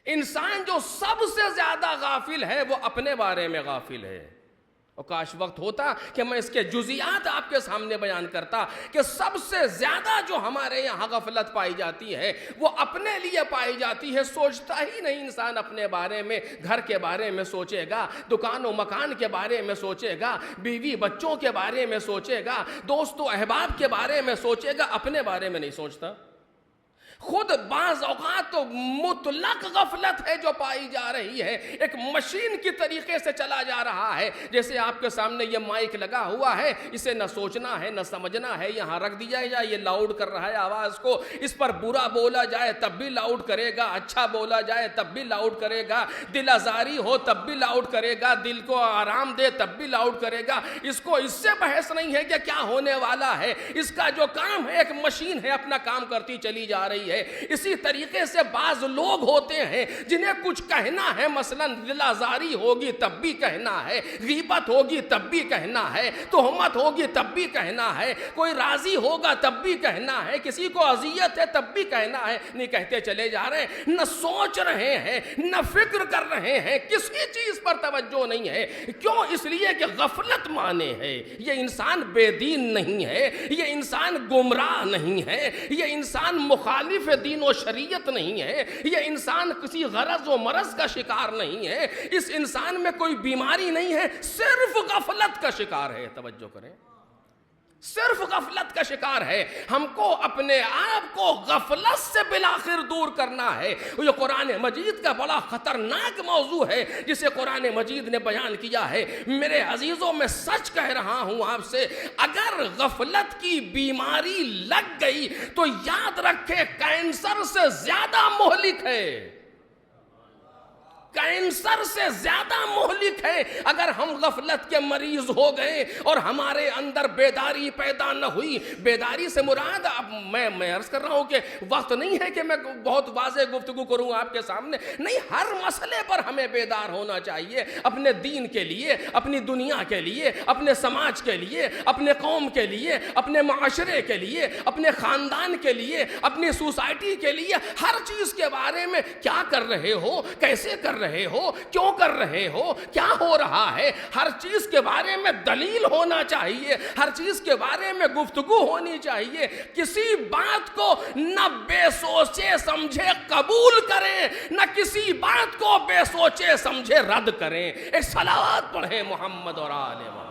انسان جو سب سے زیادہ غافل ہے وہ اپنے بارے میں غافل ہے. اور کاش وقت ہوتا کہ میں اس کے جزیات آپ کے سامنے بیان کرتا کہ سب سے زیادہ جو ہمارے یہاں غفلت پائی جاتی ہے وہ اپنے لیے پائی جاتی ہے. سوچتا ہی نہیں انسان اپنے بارے میں. گھر کے بارے میں سوچے گا, دکان و مکان کے بارے میں سوچے گا, بیوی بچوں کے بارے میں سوچے گا, دوست و احباب کے بارے میں سوچے گا, اپنے بارے میں نہیں سوچتا. خود بعض اوقات تو مطلق غفلت ہے جو پائی جا رہی ہے, ایک مشین کی طریقے سے چلا جا رہا ہے. جیسے آپ کے سامنے یہ مائک لگا ہوا ہے, اسے نہ سوچنا ہے نہ سمجھنا ہے, یہاں رکھ دیا جائے, یہ لاؤڈ کر رہا ہے آواز کو, اس پر برا بولا جائے تب بھی لاؤڈ کرے گا, اچھا بولا جائے تب بھی لاؤڈ کرے گا, دل آزاری ہو تب بھی لاؤڈ کرے گا, دل کو آرام دے تب بھی لاؤڈ کرے گا. اس کو اس سے بحث نہیں ہے کہ کیا ہونے والا ہے, اس کا جو کام ہے ایک مشین ہے اپنا کام کرتی چلی جا رہی ہے. اسی طریقے سے بعض لوگ ہوتے ہیں جنہیں کچھ کہنا ہے, مثلا دل آزاری ہوگی تب بھی کہنا ہے, غیبت ہوگی تب بھی کہنا ہے, تہمت ہوگی تب بھی کہنا ہے, کوئی راضی ہوگا تب بھی کہنا ہے, کسی کو اذیت ہے تب بھی کہنا ہے. نہیں کہتے چلے جا رہے ہیں, نہ سوچ رہے ہیں نہ فکر کر رہے ہیں, کسی چیز پر توجہ نہیں ہے. کیوں؟ اس لیے کہ غفلت مانے ہے. یہ انسان بے دین نہیں ہے, یہ انسان گمراہ نہیں ہے, یہ انسان مخالف دین و شریعت نہیں ہے, یہ انسان کسی غرض و مرض کا شکار نہیں ہے, اس انسان میں کوئی بیماری نہیں ہے, صرف غفلت کا شکار ہے. توجہ کریں, صرف غفلت کا شکار ہے. ہم کو اپنے آپ کو غفلت سے بالآخر دور کرنا ہے. یہ قرآن مجید کا بڑا خطرناک موضوع ہے جسے قرآن مجید نے بیان کیا ہے. میرے عزیزوں, میں سچ کہہ رہا ہوں آپ سے, اگر غفلت کی بیماری لگ گئی تو یاد رکھے کینسر سے زیادہ مہلک ہے, کینسر سے زیادہ مہلک ہے. اگر ہم غفلت کے مریض ہو گئے اور ہمارے اندر بیداری پیدا نہ ہوئی, بیداری سے مراد, اب میں عرض کر رہا ہوں کہ وقت نہیں ہے کہ میں بہت واضح گفتگو کروں آپ کے سامنے, نہیں, ہر مسئلے پر ہمیں بیدار ہونا چاہیے, اپنے دین کے لیے, اپنی دنیا کے لیے, اپنے سماج کے لیے, اپنے قوم کے لیے, اپنے معاشرے کے لیے, اپنے خاندان کے لیے, اپنی سوسائٹی کے لیے. ہر چیز کے بارے میں کیا کر رہے ہو, کیسے کر رہے ہو, کیوں کر رہے ہو, کیا ہو رہا ہے, ہر چیز کے بارے میں دلیل ہونا چاہیے, ہر چیز کے بارے میں گفتگو ہونی چاہیے. کسی بات کو نہ بے سوچے سمجھے قبول کریں, نہ کسی بات کو بے سوچے سمجھے رد کریں. ایک صلوات پڑھیں محمد اور آل محمد.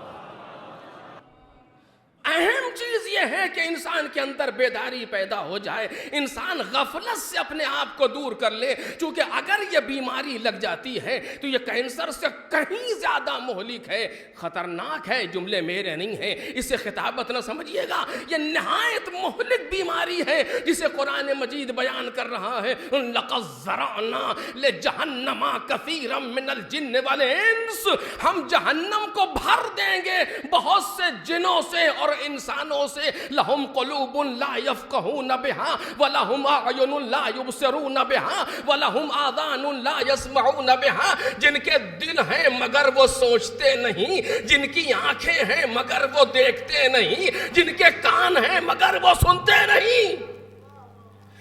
اہم چیز یہ ہے کہ انسان کے اندر بیداری پیدا ہو جائے, انسان غفلت سے اپنے آپ کو دور کر لے. چونکہ اگر یہ بیماری لگ جاتی ہے تو یہ کینسر سے کہیں زیادہ مہلک ہے, خطرناک ہے. جملے میرے نہیں ہیں, اسے خطابت نہ سمجھیے گا, یہ نہایت مہلک بیماری ہے جسے قرآن مجید بیان کر رہا ہے. لَقَدْ ذَرَعْنَا لِجَهَنَّمَ كَثِيرًا مِّنَ الْجِنِّ وَالْإِنسِ, ہم جہنم کو بھر دیں گے بہت سے جنوں سے اور انسانوں سے. لہم قلوب لا یفقہون بہا ولہم اعین لا یبصرون بہا ولہم آذان لا یسمعون بہا, جن کے دل ہیں مگر وہ سوچتے نہیں, جن کی آنکھیں ہیں مگر وہ دیکھتے نہیں, جن کے کان ہیں مگر وہ سنتے نہیں.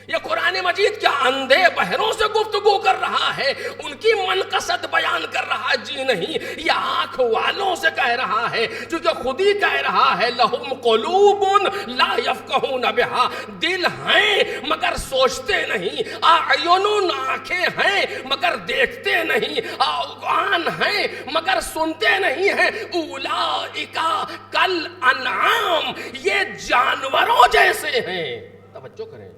یہ قرآن مجید کیا اندھے بہروں سے گفتگو کر رہا ہے, ان کی منقصد بیان کر رہا ہے؟ جی نہیں, یہ آنکھ والوں سے کہہ رہا ہے, چونکہ خود ہی کہہ رہا ہے لہم قلوب لا یفقہون بہا, دل ہیں مگر سوچتے نہیں, اعین آنکھیں ہیں مگر دیکھتے نہیں, آذان ہیں مگر سنتے نہیں ہیں. اولئک کالانعام, یہ جانوروں جیسے ہیں. توجہ کریں,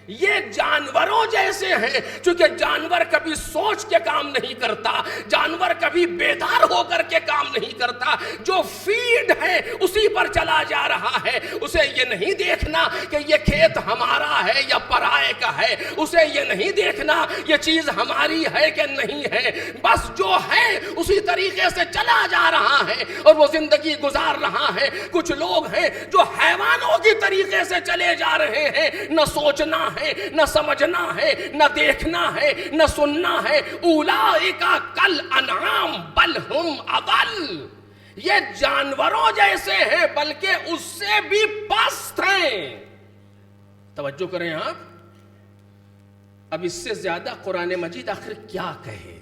یہ جانوروں جیسے ہیں. چونکہ جانور کبھی سوچ کے کام نہیں کرتا, جانور کبھی بیدار ہو کر کے کام نہیں کرتا, جو فیڈ ہے اسی پر چلا جا رہا ہے. اسے یہ نہیں دیکھنا کہ یہ کھیت ہمارا ہے یا پرائے کا ہے, اسے یہ نہیں دیکھنا یہ چیز ہماری ہے کہ نہیں ہے, بس جو ہے اسی طریقے سے چلا جا رہا ہے اور وہ زندگی گزار رہا ہے. کچھ لوگ ہیں جو حیوانوں کی طریقے سے چلے جا رہے ہیں, نہ سوچنا ہے, نہ سمجھنا ہے, نہ دیکھنا ہے, نہ سننا ہے. اولئک کالانعام بل ہم اضل, یہ جانوروں جیسے ہیں بلکہ اس سے بھی پست ہیں. توجہ کریں آپ, اب اس سے زیادہ قرآن مجید آخر کیا کہے؟